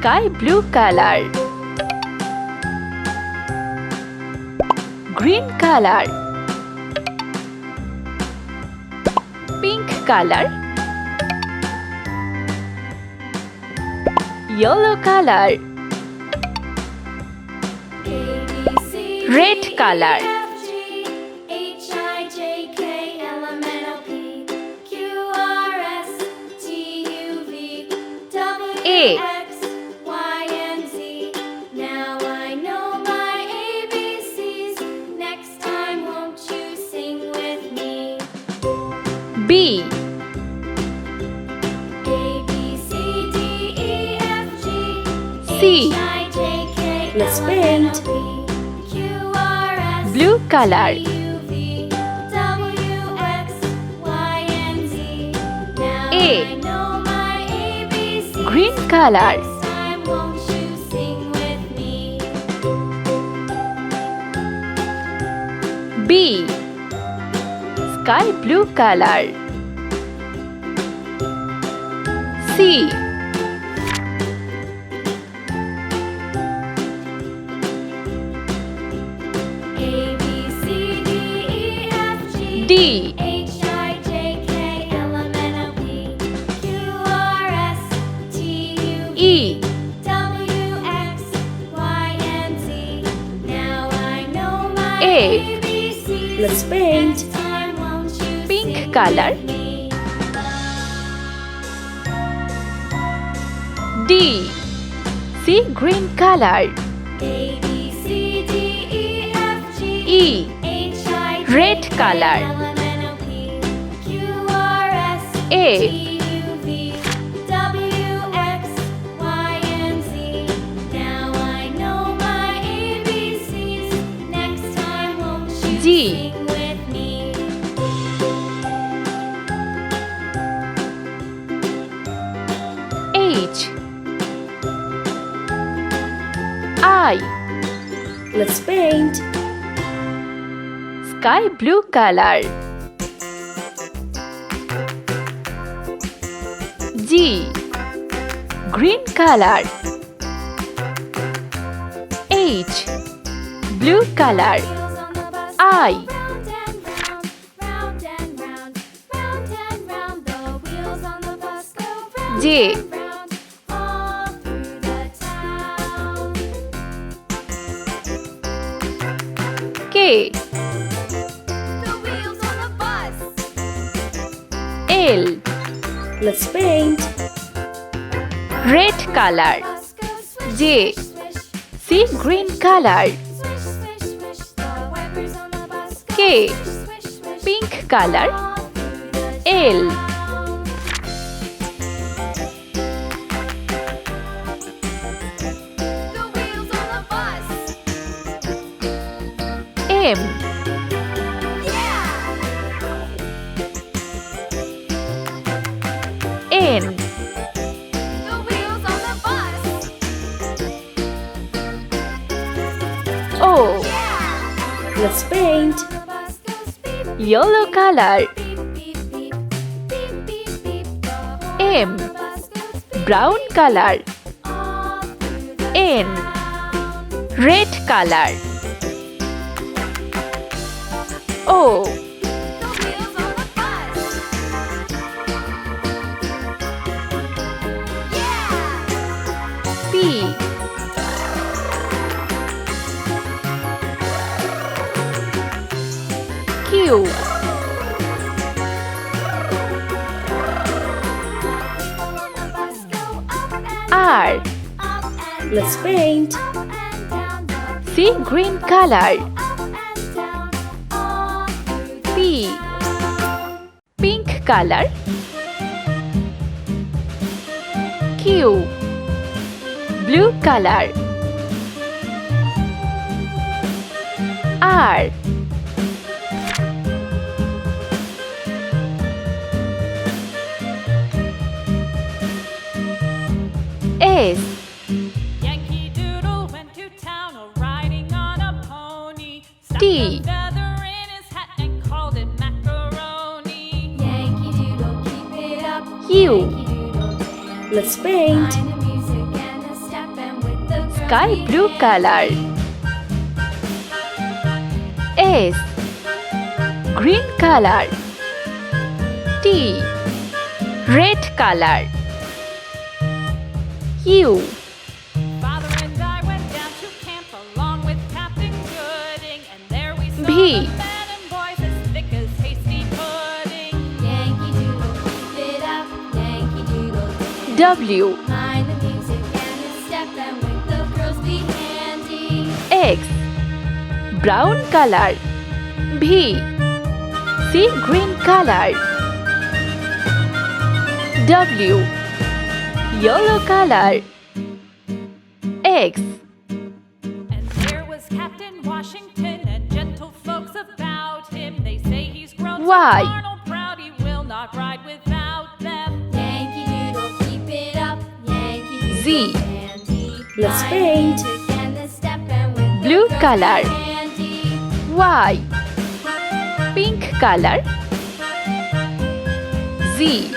sky blue color, green color, pink color, yellow color, red color, A, Now I know my ABCs. Next time, won't you sing with me? B, A, B, C, D, E, F, G, C. H, I, J, K, Let's L, M, N, paint. O, P, Q, R, S, blue color, T, U, V, W, X, Y, and Z. Now A. I know my ABCs. green color, Next time, won't you sing with me? B, sky blue color, C, A, B, C, D, E, F, G, D, H, I, J, K, L, M, N, O, P, Q, R, S, T, U, V, E, W, X, Y, and Z. Now I know my A. ABCs. Let's paint. Next time, won't you Pink sing color. with me? D, sea green color, A, B, C, D, E, F, G, E, H, I, J, red K, color, L, M, N, O, P, Q, R, S, A. T, U, V, W, X, Y, and Z. Now I know my ABCs. Next time, won't you G. sing with me? H, I, Let's paint. sky blue color, G, green color, H, blue color, Wheels on the bus I, go round and round, round and round, round and round. The wheels on the bus go round J, and round, all through the town. K, The wheels on the bus. L, Let's paint. red color, Bus goes swish, J, swish, swish, sea green color, swish, swish, swish. The wipers on the bus go K, swish, swish, swish, pink color, all through the L, town. The wheels on the bus. M, Yeah. N, The wheels on the bus. O, Yeah. Let's paint. The bus goes beep, yellow color, beep, beep, beep, beep, beep, beep. The horn M, on the bus goes beep, brown color, all through the N, town. red color, O, The wheels on the bus. Yeah. P, Q, The bus go up and R, up and Let's down, paint. up and down. The sea green color, up and down, all through the P, town. pink color, Q, blue color, R, S, Yankee Doodle went to town riding on a pony. Stuck T. a feather in his hat and called it macaroni. Yankee Doodle, keep it up. U. Yankee Doodle dance. Let's paint. Find the music and the step sky blue color. S, green color. T, red color. U, Father and I went down to camp along with Captain Gooding, and there we saw V. the men and boys as thick as hasty pudding. Yankee Doodle, keep it up, Yankee Doodle. W, Mind the music and the step, and with the girls be handy. X, brown color. V, sea green color. W, yellow color. X, And there was Captain Washington and gentle folks about him. They say he's grown so Y. carnal proud he will not ride without them. Yankee Doodle, keep it up, Yankee Doodle. Z. Dandy. Let's Mind paint. the music and the step, and with the Blue girls color. be handy. Y, pink color. Z,